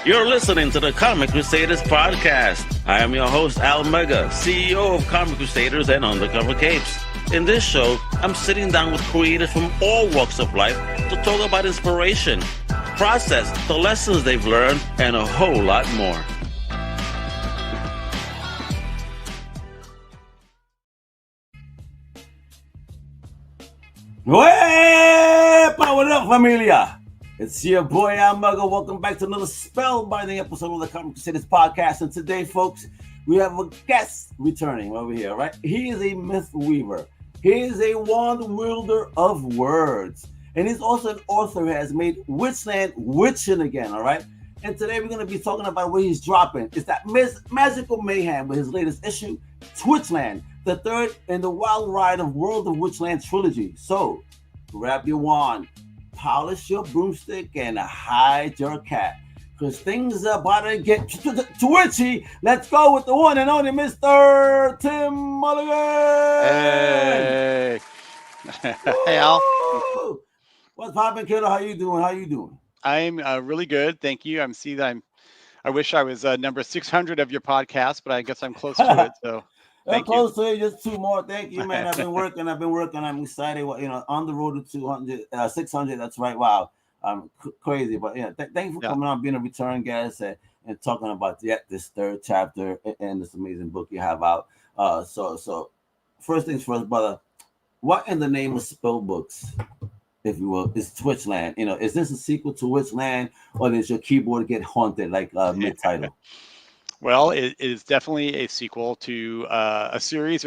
You're listening to the Comic Crusaders podcast. I am your host, Al Mega, CEO of Comic Crusaders and Undercover Capes. In this show, I'm sitting down with creators from all walks of life to talk about inspiration, process, the lessons they've learned, and a whole lot more. What up, familia? It's your boy, Al Mega. Welcome back to another spellbinding episode of the Comic Crusaders podcast. And today, folks, we have a guest returning over here, right? He is a myth weaver. He is a wand wielder of words. And he's also an author who has made Witchland witching again, all right? And today we're going to be talking about what he's dropping. It's that magical mayhem with his latest issue, Twitchland, the third in the wild ride of World of Witchland Trilogy. So, grab your wand, polish your broomstick, and hide your cat, because things are about to get twitchy. Let's go with the one and only Mr. Tim Mulligan. Hey. Hey, Al. What's poppin', kiddo? How you doing? I'm really good, thank you. I wish I was number 600 of your podcast, but I guess I'm close to it. So I'm close to it. Just two more. Thank you, man. I've been working. I'm excited. On the road to 200, 600. That's right. Wow. I'm crazy. But thank you for coming on, being a return guest, and talking about this third chapter and this amazing book you have out. So first things first, brother. What in the name of spell books, if you will, is Twitchland? Is this a sequel to Witchland, or does your keyboard get haunted like mid-title? Well, it is definitely a sequel to a series.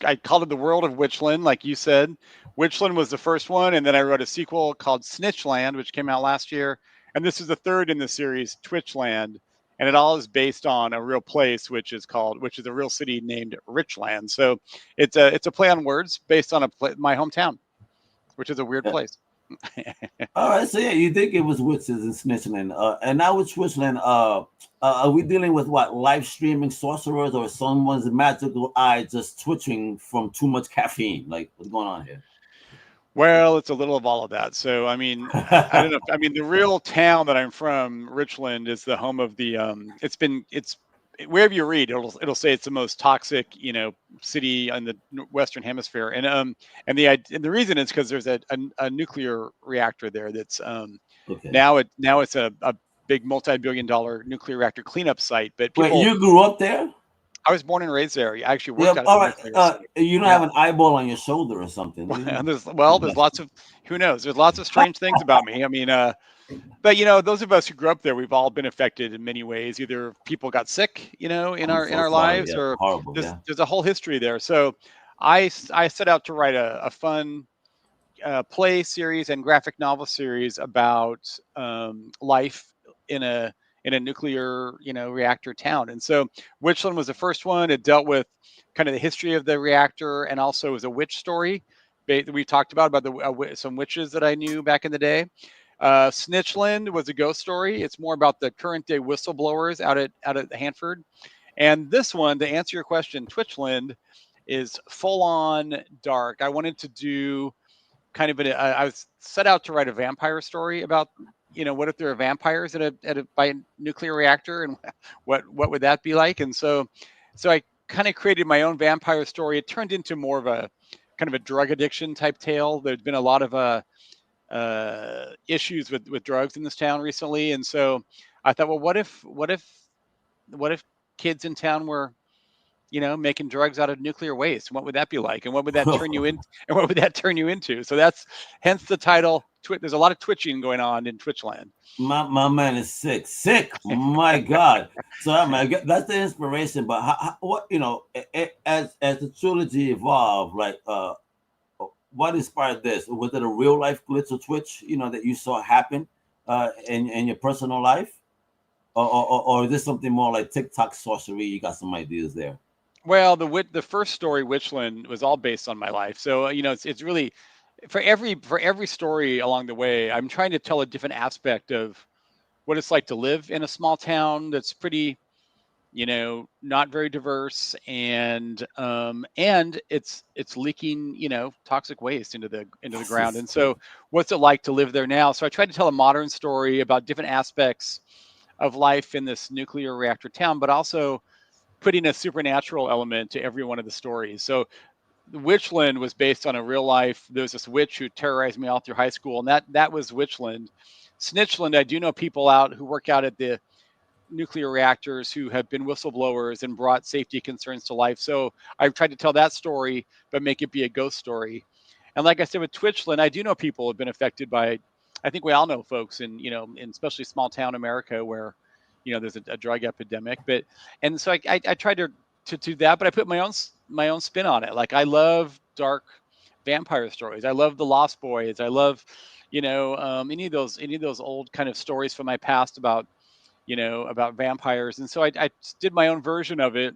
I called it the World of Witchland, like you said. Witchland was the first one, and then I wrote a sequel called Snitchland, which came out last year. And this is the third in the series, Twitchland. And it all is based on a real place, which is a real city named Richland. So it's a play on words based on my hometown, which is a weird place. All right, so you think it was Witches and Snitchland, and now with Twitchland, are we dealing with what, live streaming sorcerers, or someone's magical eye just twitching from too much caffeine? Like, what's going on here? Well, it's a little of all of that. So, I mean, I don't know. I mean, the real town that I'm from, Richland, is the home of the. It's wherever you read, it'll say it's the most toxic, city in the Western Hemisphere, and the reason is because there's a nuclear reactor there that's now it's a big multi-billion-dollar nuclear reactor cleanup site. But wait, you grew up there? I was born and raised there. I actually worked out of the nuclear site. You don't have an eyeball on your shoulder or something? There's lots of, who knows? There's lots of strange things about me. I mean, but those of us who grew up there, we've all been affected in many ways. Either people got sick, in our lives, or there's a whole history there. So I set out to write a fun play series and graphic novel series about life in a nuclear reactor town. And so Witchland was the first one. It dealt with kind of the history of the reactor, and also was a witch story that we talked about some witches that I knew back in the day. Snitchland was a ghost story. It's more about the current day whistleblowers out at Hanford. And this one, to answer your question, Twitchland, is full on dark. I wanted to do kind of I was set out to write a vampire story about, what if there are vampires by a nuclear reactor, and what would that be like? And so I kind of created my own vampire story. It turned into more of a kind of a drug addiction type tale. There's been a lot of issues with drugs in this town recently, and so I thought, well, what if kids in town were, making drugs out of nuclear waste? What would that be like, and what would that turn you in? And what would that turn you into? So that's hence the title. There's a lot of twitching going on in Twitchland. My man is sick. My God. So that's the inspiration. But what as the trilogy evolved, like what inspired this? Was it a real life glitch or twitch, that you saw happen in your personal life, or is this something more like TikTok sorcery? You got some ideas there? Well, the first story, Witchland, was all based on my life. So it's really for every story along the way, I'm trying to tell a different aspect of what it's like to live in a small town that's pretty, not very diverse, and it's leaking, toxic waste into the ground. And so what's it like to live there now? So I tried to tell a modern story about different aspects of life in this nuclear reactor town, but also putting a supernatural element to every one of the stories. So Witchland was based on a real life. There was this witch who terrorized me all through high school, and that was Witchland. Snitchland, I do know people out who work out at the nuclear reactors who have been whistleblowers and brought safety concerns to life. So I've tried to tell that story, but make it be a ghost story. And like I said, with Twitchland, I do know people have been affected by, I think we all know folks in, in especially small town America where, there's a drug epidemic, and so I tried to do that, but I put my own spin on it. Like I love dark vampire stories. I love the Lost Boys. I love, any of those old kind of stories from my past about vampires. And so I did my own version of it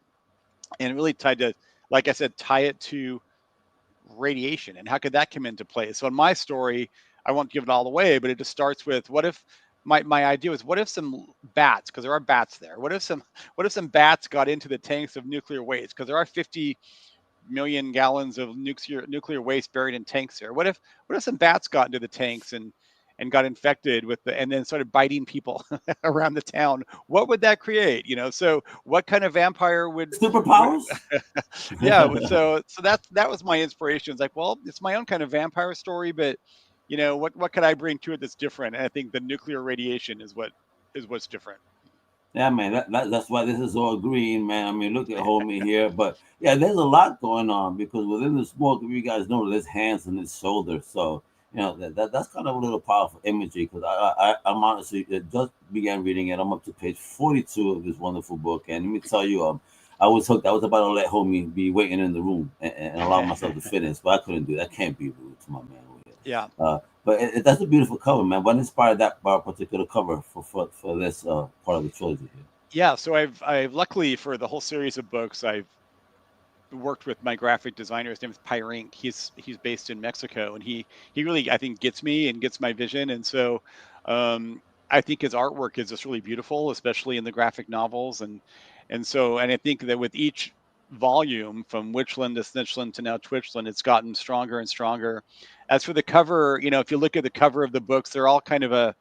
and really tried to, like I said, tie it to radiation and how could that come into play. So in my story, I won't give it all away, but it just starts with what if my idea was what if some bats, because there are bats there, what if some bats got into the tanks of nuclear waste, because there are 50 million gallons of nuclear waste buried in tanks there. What if some bats got into the tanks and got infected with and then started biting people around the town? What would that create? So what kind of vampire would superpowers? Yeah. So that was my inspiration. It's like, well, it's my own kind of vampire story, but what could I bring to it that's different? And I think the nuclear radiation is what's different. Yeah, man, that's why this is all green, man. I mean, look at homie here. But yeah, there's a lot going on because within the smoke, if you guys know, there's hands and his shoulders. So, that's kind of a little powerful imagery because I'm honestly just began reading it. I'm up to page 42 of this wonderful book. And let me tell you, I was hooked. I was about to let homie be waiting in the room and allow myself to finish, but I couldn't do that. I can't be rude to my man. Yeah. But that's a beautiful cover, man. What inspired that particular cover for this part of the trilogy here? Yeah, so I've luckily for the whole series of books, I've worked with my graphic designer. His name is Pyrink. He's based in Mexico, and he really, I think, gets me and gets my vision. And so I think his artwork is just really beautiful, especially in the graphic novels. And I think that with each volume from Witchland to Snitchland to now Twitchland, it's gotten stronger and stronger. As for the cover, if you look at the cover of the books, they're all kind of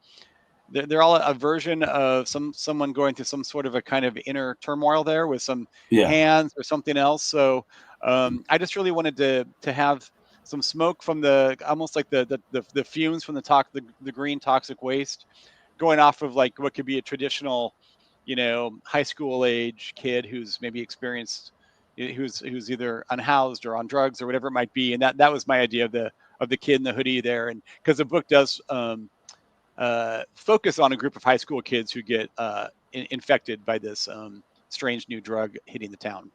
they're all a version of someone going through some sort of a kind of inner turmoil there with some hands or something else. So I just really wanted to have some smoke from almost like the fumes from the green toxic waste going off of like what could be a traditional, high school age kid who's maybe experienced, who's either unhoused or on drugs or whatever it might be. And that was my idea of the kid in the hoodie there. And because the book does focus on a group of high school kids who get infected by this strange new drug hitting the town.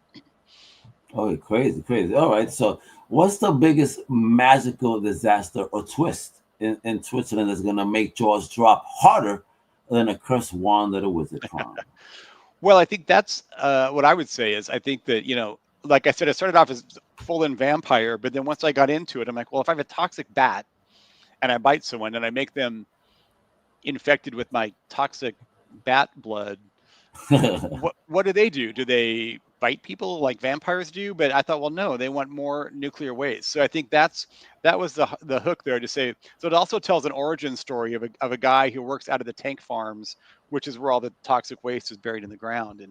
Oh, crazy. All right. So what's the biggest magical disaster or twist in Twitchland that's going to make jaws drop harder than a cursed wand that a wizard found? Well, I think that's what I would say is I think that, like I said, I started off as full-in vampire, but then once I got into it, I'm like, well, if I have a toxic bat and I bite someone and I make them infected with my toxic bat blood, what do they do? Do they bite people like vampires do? But I thought, well, no, they want more nuclear waste. So I think that was the hook there to say. So it also tells an origin story of a guy who works out of the tank farms, which is where all the toxic waste is buried in the ground,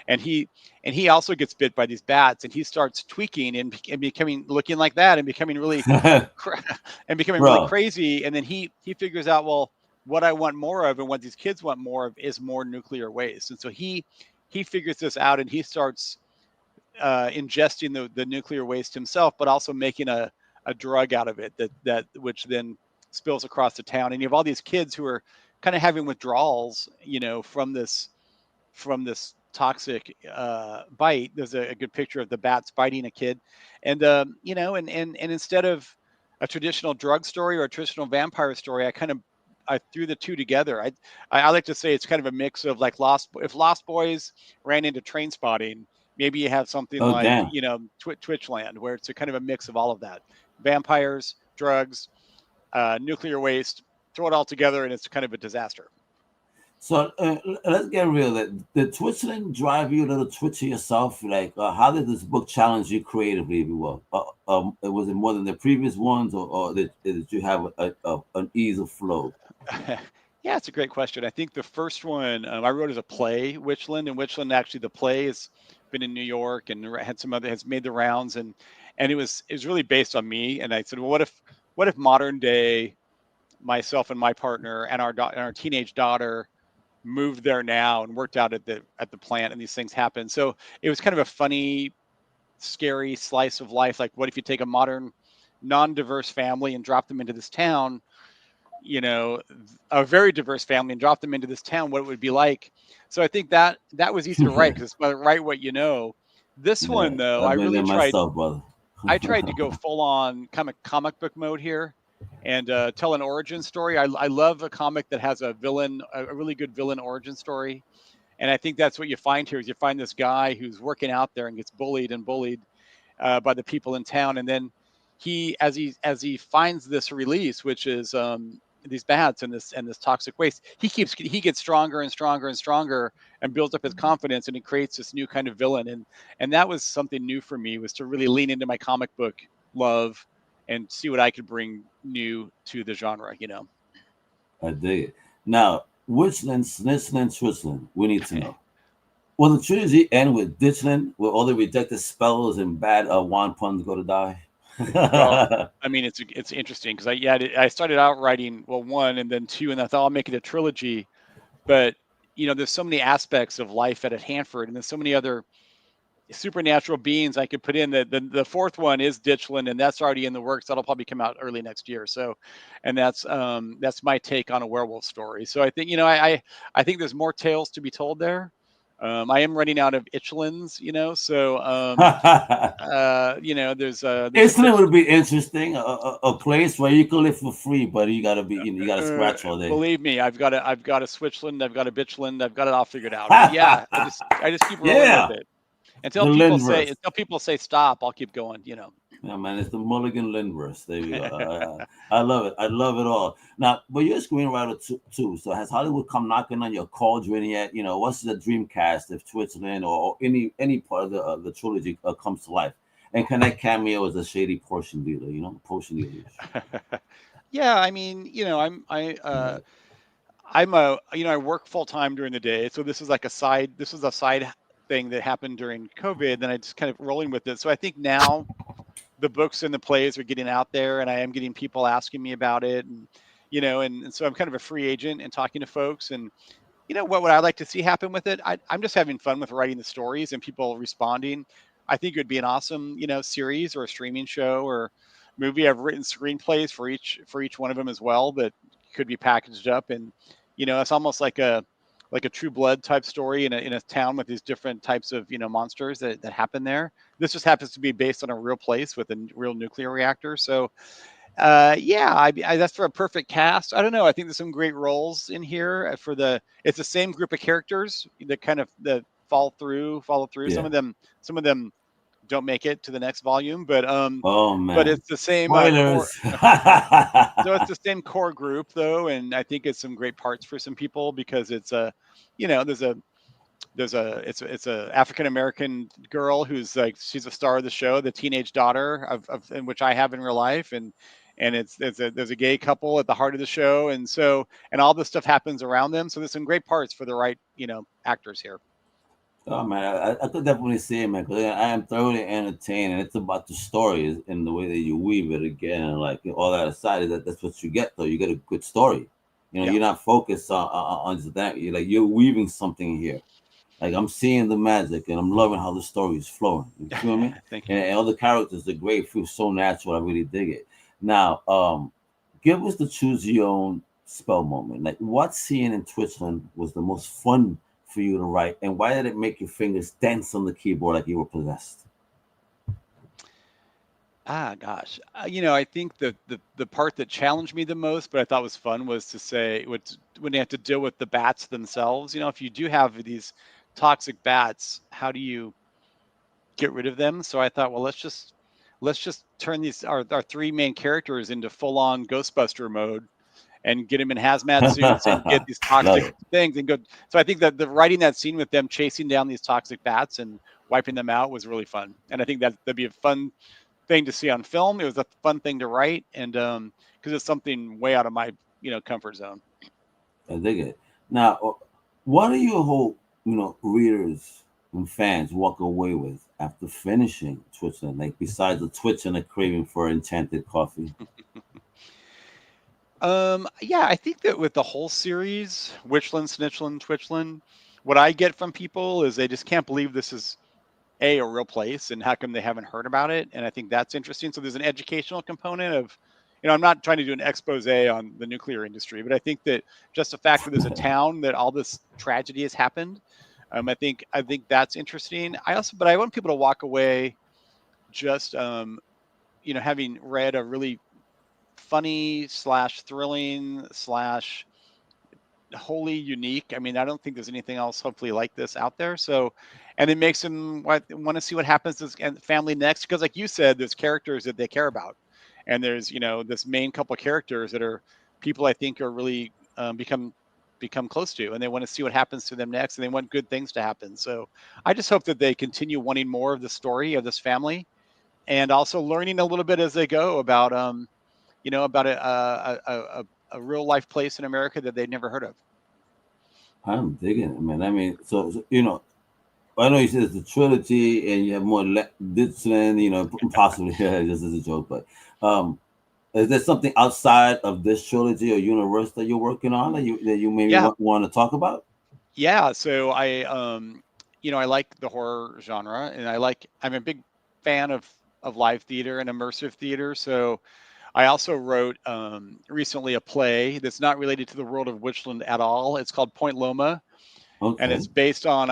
and he also gets bit by these bats, and he starts tweaking and becoming looking like that and becoming really really crazy, and then he figures out, well, what I want more of and what these kids want more of is more nuclear waste. And so he figures this out and he starts ingesting the nuclear waste himself, but also making a drug out of it that which then spills across the town. And you have all these kids who are kind of having withdrawals, from this toxic bite. There's a good picture of the bats biting a kid. And, and instead of a traditional drug story or a traditional vampire story, I threw the two together. I like to say it's kind of a mix of like if Lost Boys ran into Train Spotting, maybe you have something Twitchland, where it's a kind of a mix of all of that: vampires, drugs, nuclear waste. Throw it all together, and it's kind of a disaster. So let's get real. Did Twitchland drive you a little twitchy yourself? Like, how did this book challenge you creatively, if you will? Was it more than the previous ones, or did you have an ease of flow? Yeah, it's a great question. I think the first one I wrote as a play, Witchland, and Witchland actually the play has been in New York and had some other has made the rounds, and it was really based on me. And I said, well, what if modern day myself and my partner and our teenage daughter moved there now and worked out at the plant, and these things happen. So it was kind of a funny, scary slice of life. Like, what if you take a modern, non-diverse family and drop them into this town? A very diverse family, and drop them into this town, what it would be like. So I think that was easy to write because write what you know. This one Yeah, though, I've been there myself, brother. I tried to go full on comic book mode here and tell an origin story. I love a comic that has a villain, a really good villain origin story. And I think that's what you find here is you find this guy who's working out there and gets bullied by the people in town. And then as he finds this release, which is these bats and this toxic waste, he gets stronger and stronger and stronger and builds up his confidence, and he creates this new kind of villain. And that was something new for me, was to really lean into my comic book love and see what I could bring new to the genre. I dig it. Now, Witchland, Snitchland, Twitchland, we need to know. Will the trilogy end with Ditchland, where all the rejected spells and bad wand puns go to die? Well, I mean, it's interesting because I started out writing one and then two, and I thought I'll make it a trilogy. But there's so many aspects of life at Hanford, and there's so many other supernatural beings I could put in. The fourth one is Ditchland, and that's already in the works. That'll probably come out early next year. So, and that's my take on a werewolf story. So I think I think there's more tales to be told there. I am running out of Itchlands, so there's Iceland would be interesting, a place where you can live for free, but you gotta you gotta scratch all day. Believe me, I've got a Switchland, I've got a Bitchland, I've got it all figured out. But yeah, I just keep rolling with it until people say stop. I'll keep going. Yeah, man, it's the Mulligan Lindverse. There you go. I love it. I love it all. Now, but you're a screenwriter too. So has Hollywood come knocking on your cauldron yet? What's the dream cast if Twitchland or any part of the trilogy comes to life? And can that cameo as a shady Porsche dealer? Porsche dealer. Yeah, I mean, I work full time during the day, so this is like a side. This was a side thing that happened during COVID. Then I just kind of rolling with it. So I think now the books and the plays are getting out there, and I am getting people asking me about it, and and so I'm kind of a free agent and talking to folks. And what would I like to see happen with it? I'm just having fun with writing the stories and people responding. I think it would be an awesome series or a streaming show or movie. I've written screenplays for each one of them as well that could be packaged up, and it's almost like a True Blood type story in a town with these different types of monsters that happen there. This just happens to be based on a real place with a real nuclear reactor. So that's for a perfect cast. I don't know. I think there's some great roles in here it's the same group of characters that kind of that follow through. Yeah. Some of them don't make it to the next volume, but oh man, but it's the same spoilers. So it's the same core group though, and I think it's some great parts for some people because it's it's a African American girl who's like, she's a star of the show, the teenage daughter of which I have in real life, and there's a gay couple at the heart of the show, and all this stuff happens around them. So there's some great parts for the right actors here. Oh man, I could definitely see it, man. Because I am thoroughly entertained, and it's about the story and the way that you weave it again, and like all that aside, that's what you get. Though you get a good story. You're not focused on just that. You're weaving something here. Like I'm seeing the magic, and I'm loving how the story is flowing. You feel me? Thank you. And all the characters are great. Feel so natural. I really dig it. Now, give us the choose your own spell moment. Like what scene in Twitchland was the most fun for you to write, and why did it make your fingers dance on the keyboard like you were possessed? Gosh, I think the part that challenged me the most, but I thought was fun, was to say when you have to deal with the bats themselves. If you do have these toxic bats, how do you get rid of them? So I thought, well, let's just turn these our three main characters into full on Ghostbuster mode and get them in hazmat suits and get these toxic things and go. So I think that the writing that scene with them chasing down these toxic bats and wiping them out was really fun. And I think that'd be a fun thing to see on film. It was a fun thing to write, and because it's something way out of my comfort zone. I dig it. Now, what do you hope readers and fans walk away with after finishing Twitchland? Like besides the twitch and a craving for enchanted coffee. Yeah, I think that with the whole series, Witchland, Snitchland, Twitchland, what I get from people is they just can't believe this is a real place and how come they haven't heard about it. And I think that's interesting. So there's an educational component of, I'm not trying to do an expose on the nuclear industry, but I think that just the fact that there's a town that all this tragedy has happened, I think that's interesting. But I want people to walk away just having read a really funny / thrilling / wholly unique. I mean, I don't think there's anything else hopefully like this out there. So, and it makes them want to see what happens to this family next, because like you said, there's characters that they care about, and there's this main couple of characters that are people I think are really become close to, and they want to see what happens to them next, and they want good things to happen. So I just hope that they continue wanting more of the story of this family, and also learning a little bit as they go about about a real life place in America that they'd never heard of. I'm digging it, man. I mean, so I know you said it's a trilogy, and you have more Witchland, possibly this is a joke, but is there something outside of this trilogy or universe that you're working on that you maybe want to talk about? Yeah, so I I like the horror genre, and I'm a big fan of live theater and immersive theater. So I also wrote recently a play that's not related to the world of Witchland at all. It's called Point Loma. Okay. And it's based on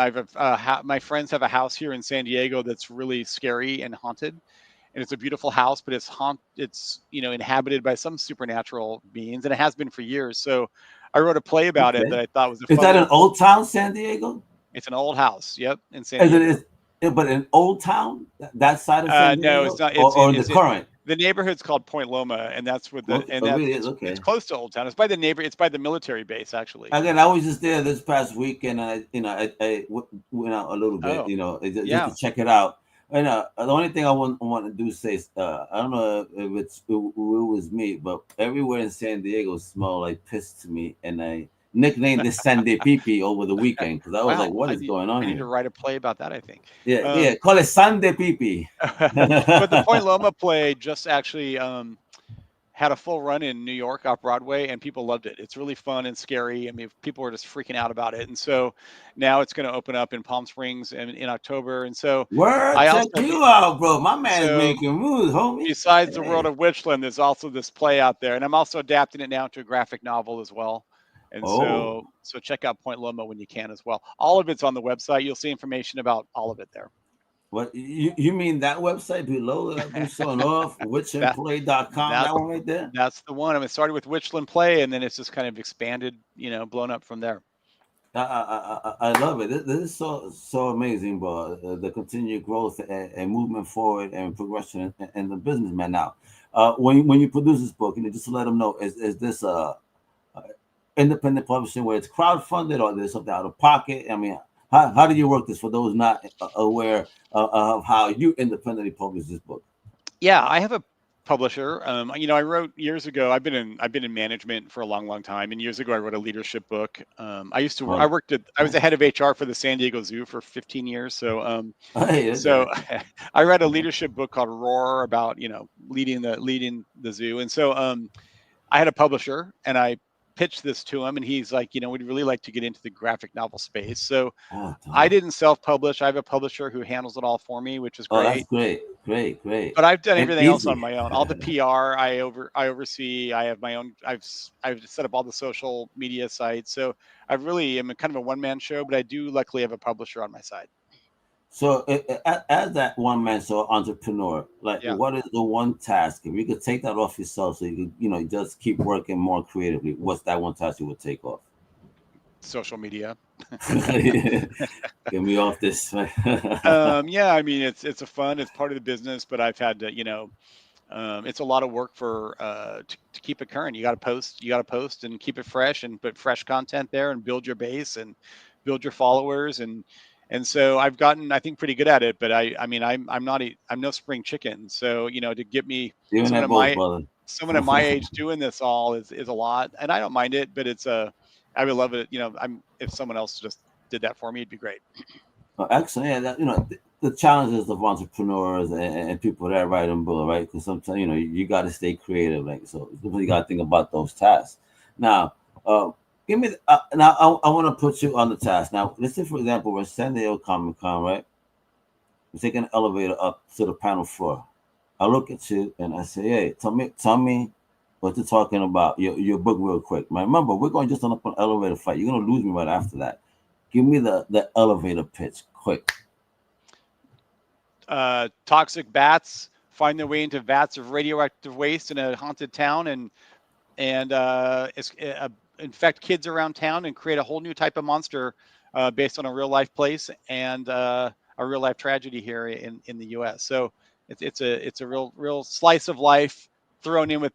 my friends have a house here in San Diego that's really scary and haunted, and it's a beautiful house, but it's inhabited by some supernatural beings, and it has been for years. So I wrote a play about it that I thought was Is that an old town, San Diego? It's an old house. Yep, in San Diego. But an old town, that side of San Diego? No, it's not. Or the current. The neighborhood's called Point Loma, and that's with the it's close to Old Town. It's by the military base, actually. Again, I was just there this past weekend, and I went out a little bit, just to check it out. And the only thing I want to do is say, I don't know if it was me, but everywhere in San Diego smelled like piss to me, and I nicknamed this Sunday Pee over the weekend because I was like, "What is going on here?" I need to write a play about that, I think. Yeah, call it Sunday Pee. But the Point Loma play just actually had a full run in New York off Broadway, and people loved it. It's really fun and scary. I mean, people were just freaking out about it, and so now it's going to open up in Palm Springs in October. And so check you out, bro. My man's making moves, homie. Besides the world of Witchland, there's also this play out there, and I'm also adapting it now to a graphic novel as well. And so check out Point Loma when you can as well. All of it's on the website. You'll see information about all of it there. What you mean that website below that I've been showing off, witchandplay.com, that one right there? That's the one. I mean, it started with Witchland Play, and then it's just kind of expanded, blown up from there. I love it. This is so amazing, bro. The continued growth and movement forward and progression in the business, man. Now, when you produce this book, just to let them know, is this independent publishing where it's crowdfunded, or there's something out of pocket? I mean, how do you work this for those not aware of how you independently publish this book? Yeah, I have a publisher. I wrote years ago. I've been in management for a long time, and years ago I wrote a leadership book. I was the head of HR for the San Diego Zoo for 15 years. So I read a leadership book called Roar about leading the zoo, and so I had a publisher, and I pitched this to him, and he's like, we'd really like to get into the graphic novel space. So I didn't self-publish. I have a publisher who handles it all for me, which is great. That's great. But I've done everything else on my own. All the PR I oversee. I have my own. I've set up all the social media sites. So I really am kind of a one-man show, but I do luckily have a publisher on my side. So as that one-man show entrepreneur, what is the one task, if you could take that off yourself so you could, just keep working more creatively, what's that one task you would take off? Social media. Get me off this. Yeah, I mean, it's a fun, it's part of the business, but I've had to, it's a lot of work for to keep it current. You got to post and keep it fresh and put fresh content there and build your base and build your followers. And so I've gotten, I think, pretty good at it, but I'm no spring chicken. So, to get me someone at my age doing this all is a lot, and I don't mind it, but it's I would love it. If someone else just did that for me, it'd be great. Excellent. Yeah, the challenges of entrepreneurs and people that write them book, right? Because sometimes you got to stay creative, like so. You got to think about those tasks. Now, give me. Now, I want to put you on the task. Now, let's say, for example, we're San Diego Comic Con, right? We're taking an elevator up to the panel floor. I look at you and I say, "Hey, tell me what you're talking about. Your book, real quick, man. Remember, we're going just on up an elevator fight. You're gonna lose me right after that. Give me the elevator pitch, quick." Toxic bats find their way into vats of radioactive waste in a haunted town and infect kids around town and create a whole new type of monster based on a real life place and a real life tragedy here in the U.S. So it's a real slice of life thrown in with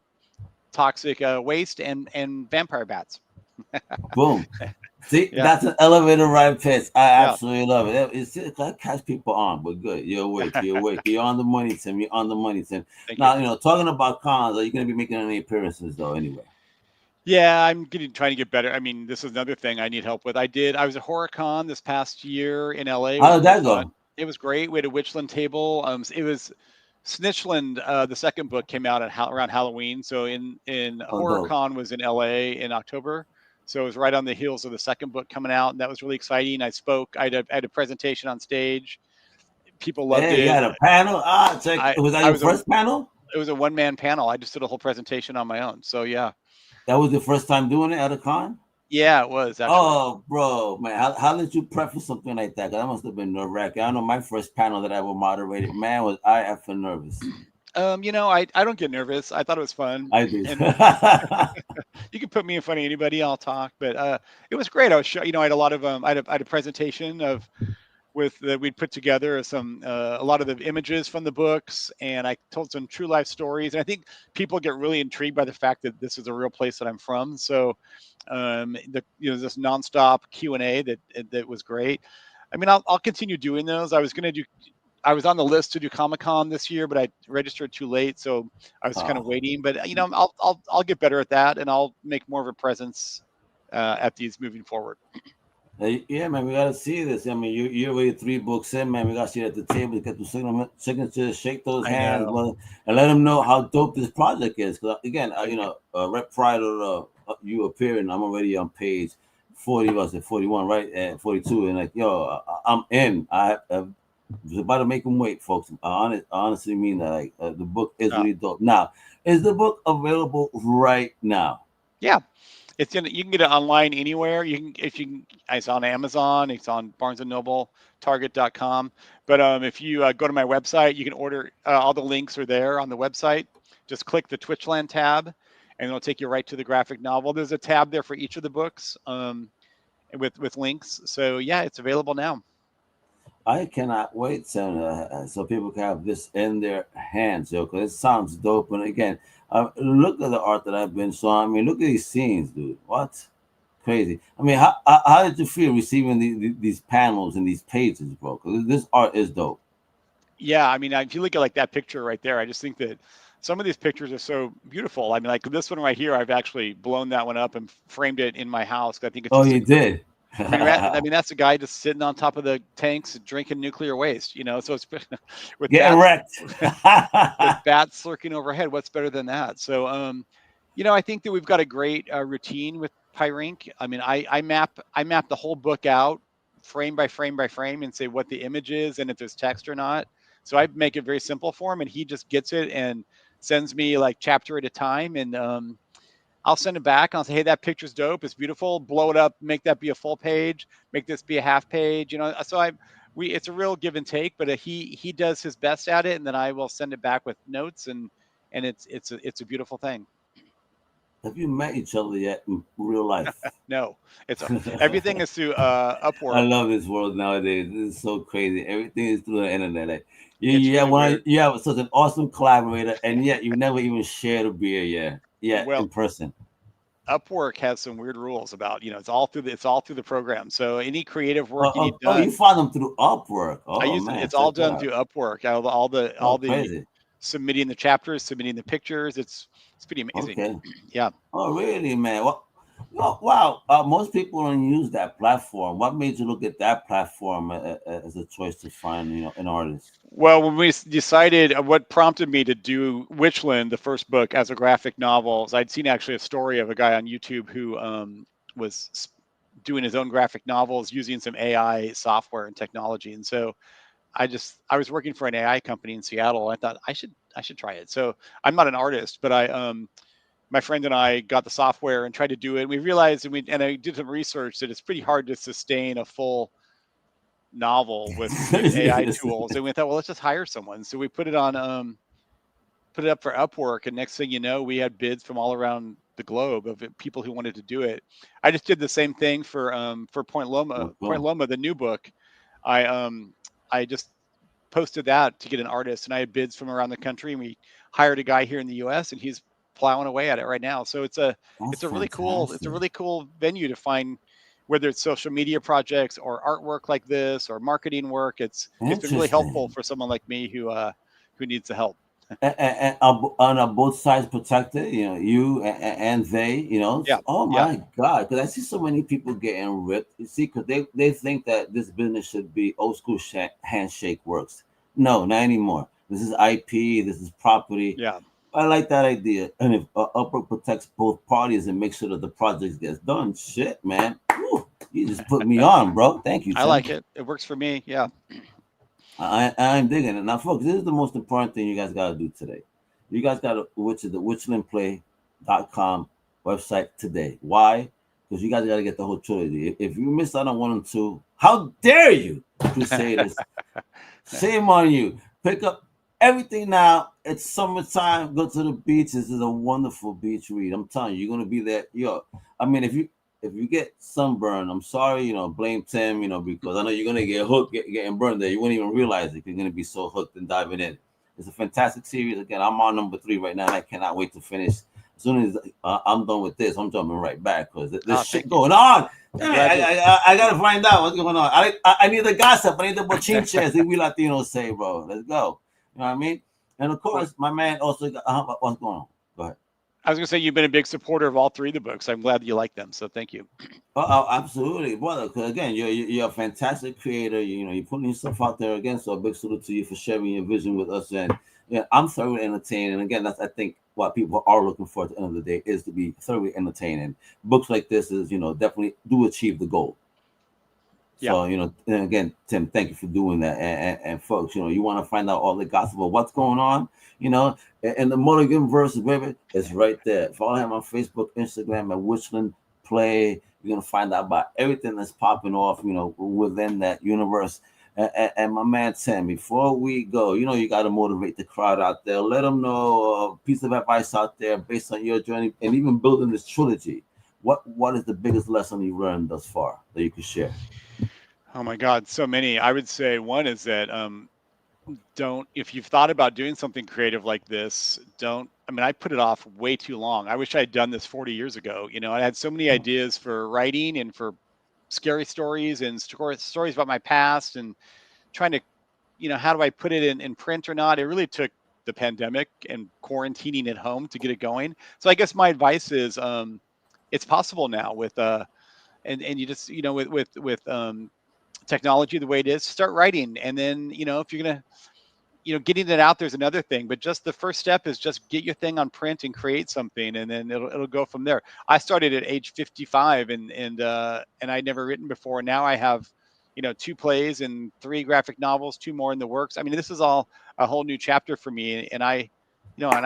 toxic waste and vampire bats. Boom. See, that's an elevator ride pitch. I absolutely love it. It catch people on, but good. You're awake. You're on the money, Tim. You're on the money, Tim. Now, talking about cons, are you going to be making any appearances, though, anyway? Yeah, I'm trying to get better. I mean, this is another thing I need help with. I was at HorrorCon this past year in LA. How did that go? It was great. We had a Witchland table. It was Snitchland. The second book came out around Halloween. So in HorrorCon was in LA in October. So it was right on the heels of the second book coming out, and that was really exciting. I spoke. I had a presentation on stage. People loved it. You had a panel. Was that your first panel? It was a one-man panel. I just did a whole presentation on my own. So yeah. That was your first time doing it at a con? Yeah, it was. Actually. Oh, bro, man, how did you prep for something like that? That must have been nerve-wracking. I know my first panel that I ever moderated, man, was I effing nervous. I don't get nervous. I thought it was fun. I did. You can put me in front of anybody, I'll talk. But it was great. I was I had a lot of I had a presentation that we'd put together a lot of the images from the books, and I told some true life stories. And I think people get really intrigued by the fact that this is a real place that I'm from. So this nonstop Q&A that was great. I mean, I'll continue doing those. I was on the list to do Comic-Con this year, but I registered too late, so I was kind of waiting. But I'll get better at that, and I'll make more of a presence at these moving forward. Yeah, man, we gotta see this. I mean, you're already 3 books in, man. We gotta see you at the table, get the signatures, shake those hands, brother, and let them know how dope this project is. Because again, right prior to you appearing, I'm already on page 40. I said 41, right? And 42, and like, I'm in. I was about to make them wait, folks. I honestly mean that. Like, the book is really dope. Now, is the book available right now? Yeah. You can get it online anywhere. It's on Amazon, it's on Barnes and Noble, Target.com. But if you go to my website, you can order. All the links are there on the website. Just click the Twitchland tab, and it'll take you right to the graphic novel. There's a tab there for each of the books, with links. So yeah, it's available now. I cannot wait so people can have this in their hands, because it sounds dope. And again, look at the art that I've been showing. I mean, look at these scenes, dude. What? Crazy. I mean, how did you feel receiving these panels and these pages, bro? Because this art is dope. Yeah, I mean, if you look at like that picture right there, I just think that some of these pictures are so beautiful. I mean, like this one right here, I've actually blown that one up and framed it in my house. I think it's. You did. I mean, that's a guy just sitting on top of the tanks drinking nuclear waste, So it's with getting wrecked. With bats lurking overhead. What's better than that? So, I think that we've got a great routine with Pyrink. I mean, I map the whole book out frame by frame by frame and say what the image is and if there's text or not. So I make it very simple for him, and he just gets it and sends me like chapter at a time, and I'll send it back. I'll say, hey, that picture's dope. It's beautiful. Blow it up. Make that be a full page. Make this be a half page. So it's a real give and take. But he does his best at it, and then I will send it back with notes, and it's a beautiful thing. Have you met each other yet in real life? No, everything is through Upwork. I love this world nowadays. This is so crazy. Everything is through the internet. Like, you have such an awesome collaborator, and yet you never even shared a beer in person. Upwork has some weird rules about it's all through the program. So any creative work you need done. You find them through Upwork. It's all done through Upwork. All the submitting the chapters, submitting the pictures. It's pretty amazing. Okay. Yeah. Oh really, man? Oh, wow. Most people don't use that platform. What made you look at that platform as a choice to find, an artist? Well, when we decided what prompted me to do Witchland, the first book, as a graphic novel, is I'd seen actually a story of a guy on YouTube who was doing his own graphic novels using some AI software and technology. And so I was working for an AI company in Seattle. I thought I should try it. So I'm not an artist, but my friend and I got the software and tried to do it. We realized, and I did some research, that it's pretty hard to sustain a full novel with AI tools. And we thought, well, let's just hire someone. So we put it up for Upwork, and next thing you know, we had bids from all around the globe of people who wanted to do it. I just did the same thing for Point Loma. Point Loma, the new book. I just posted that to get an artist, and I had bids from around the country, and we hired a guy here in the US, and he's plowing away at it right now. So it's a really cool venue to find, whether it's social media projects or artwork like this or marketing work. It's been really helpful for someone like me who needs the help. And on both sides protected, you and they, Yeah. Oh my God, because I see so many people getting ripped. You see, because they think that this business should be old school handshake works. No, not anymore. This is IP. This is property. Yeah. I like that idea. And if Upwork protects both parties and makes sure that the project gets done, shit, man, whew, you just put me on, bro. Thank you, Tim. I like it. It works for me. Yeah. I'm digging it. Now, folks, this is the most important thing you guys got to do today. You guys got to, which is the witchlandplay.com website today. Why? Because you guys got to get the whole trilogy. If you missed out on 1 and 2, how dare you, Crusaders? Shame on you. Pick up everything now. It's summertime. Go to the beach. This is a wonderful beach read. I'm telling you, you're going to be there. I mean, if you get sunburn, I'm sorry, blame Tim, because I know you're gonna get hooked, getting burned there. You won't even realize it. You're gonna be so hooked and diving in. It's a fantastic series. Again, I'm on number 3 right now, and I cannot wait to finish. As soon as I'm done with this, I'm jumping right back because there's shit going on. I gotta find out what's going on. I need the gossip. I need the bochinches. We Latinos say, bro. Let's go. You know what I mean? And of course, my man also got what's going on. Go ahead. I was going to say, you've been a big supporter of all 3 of the books. I'm glad that you like them. So thank you. Oh, absolutely, brother. Because again, you're a fantastic creator. You're putting yourself out there again. So a big salute to you for sharing your vision with us. And I'm thoroughly entertained. And again, that's, I think, what people are looking for at the end of the day is to be thoroughly entertaining. Books like this is, definitely do achieve the goal. Yeah. So, and again, Tim, thank you for doing that. And folks, you want to find out all the gossip of what's going on, and the Mulligan verse, baby, it's right there. Follow him on Facebook, Instagram, at Witchland Play. You're going to find out about everything that's popping off, within that universe. And my man, Tim, before we go, you got to motivate the crowd out there. Let them know a piece of advice out there based on your journey and even building this trilogy. What is the biggest lesson you learned thus far that you could share? Oh my God, so many. I would say one is that if you've thought about doing something creative like this, I put it off way too long. I wish I had done this 40 years ago. I had so many ideas for writing and for scary stories and stories about my past, and trying to, how do I put it in print or not? It really took the pandemic and quarantining at home to get it going. So I guess my advice is, it's possible now with, and you just, with technology the way it is, start writing. And then, if you're gonna, getting it out there's another thing, but just the first step is just get your thing on print and create something, and then it'll go from there. I started at age 55 and I'd never written before. And now I have 2 plays and 3 graphic novels, 2 more in the works. I mean, this is all a whole new chapter for me, and I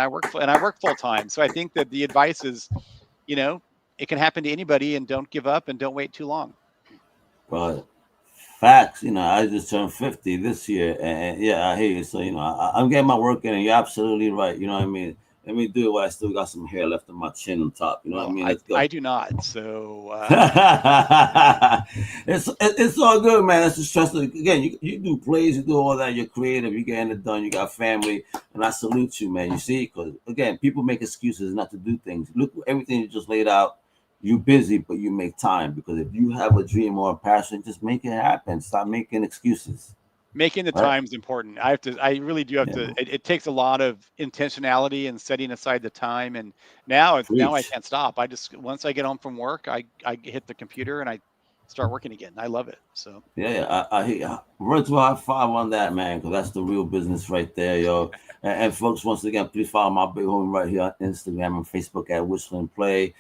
work full time. So I think that the advice is, it can happen to anybody, and don't give up and don't wait too long. Right. Facts. I just turned 50 this year, and I hear you. So I'm getting my work in, and you're absolutely right. You know what I mean? Let me do it while I still got some hair left on my chin on top. You know what I mean? Let's go. I do not. So it's all good, man. That's just stressful. Again, you do plays, you do all that. You're creative. You're getting it done. You got family, and I salute you, man. You see, because again, people make excuses not to do things. Look, everything you just laid out. You're busy, but you make time, because if you have a dream or a passion, just make it happen. Stop making excuses. Making the time is important. I really do have to. It takes a lot of intentionality and setting aside the time. And now I can't stop. Once I get home from work, I hit the computer and I start working again. I love it. So I virtual high five on that, man, because that's the real business right there, yo. And folks, once again, please follow my big homie right here on Instagram and Facebook at Witchland Play.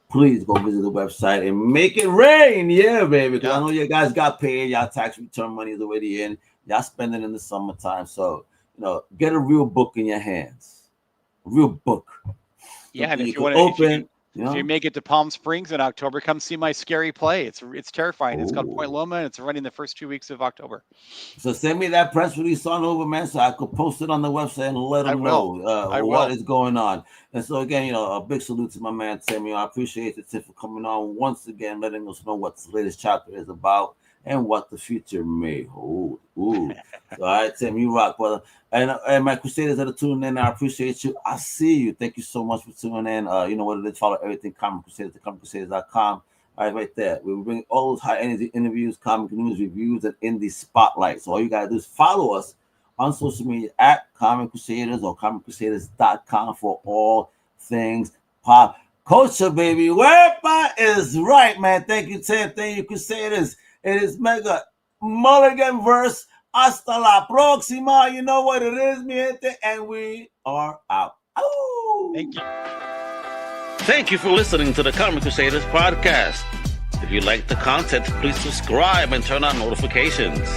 Please go visit the website and make it rain, baby. Because I know you guys got paid, y'all tax return money is already in. Y'all spend it in the summertime. So, get a real book in your hands. A real book. Yeah, and if you want to open, if you make it to Palm Springs in October, come see my scary play. It's terrifying. It's called Point Loma, and it's running the first 2 weeks of October. So send me that press release on over, man, so I could post it on the website and let them know what is going on. And so again, a big salute to my man Tim. I appreciate it, Tim, for coming on once again, letting us know what the latest chapter is about and what the future may hold. All right, Tim, you rock, brother. And my Crusaders that are tuning in, I appreciate you. I see you. Thank you so much for tuning in. You know what it is. Follow everything Comic Crusaders at comiccrusaders.com. All right there. We bring all those high energy interviews, comic news, reviews, and indie spotlight. So all you gotta do is follow us on social media at Comic Crusaders or comiccrusaders.com for all things pop culture, baby. Whereby is right, man. Thank you, Tim. Thank you, Crusaders. It is Mega Mulligan verse. Hasta la próxima. You know what it is, mi gente, and we are out. Oh. Thank you. Thank you for listening to the Comic Crusaders podcast. If you like the content, please subscribe and turn on notifications.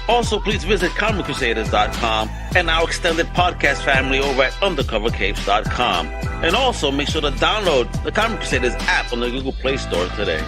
Also, please visit comiccrusaders.com and our extended podcast family over at undercovercapes.com. And also, make sure to download the Comic Crusaders app on the Google Play Store today.